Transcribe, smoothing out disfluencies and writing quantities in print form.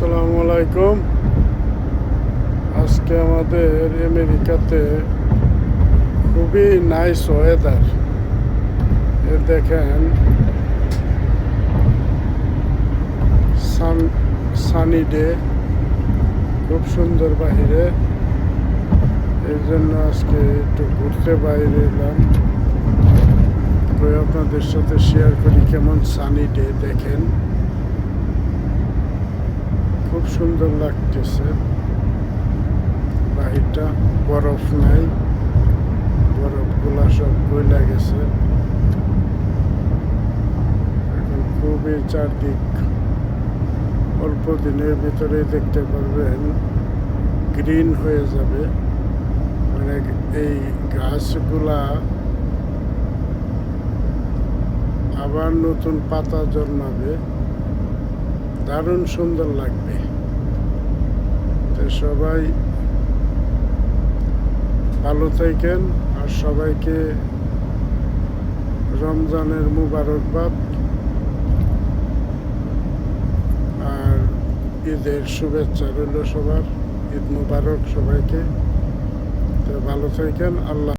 আসসালামু আলাইকুম। আজকে আমাদের আমেরিকাতে খুবই নাইস ওয়েদার। দেখেন সানি ডে, খুব সুন্দর বাহিরে। এই জন্য আজকে একটু ঘুরতে বাইরে এলাম, আপনাদের সাথে শেয়ার করি কেমন সানি ডে। দেখেন খুব সুন্দর লাগতেছে বাহিরটা, বরফ নাই, বরফগুলা সব গলে গেছে। এখন খুবই চারদিক অল্প দিনের ভিতরে দেখতে পারবেন গ্রিন হয়ে যাবে, মানে এই গাছগুলা আবার নতুন পাতা জন্মাবে, দারুণ সুন্দর লাগবে। তো সবাই ভালো থাকেন, আর সবাইকে রমজানের মুবারকবাদ আর ঈদের শুভেচ্ছা রইল সবার। ঈদ মুবারক সবাইকে। তো ভালো থাকেন। আল্লাহ।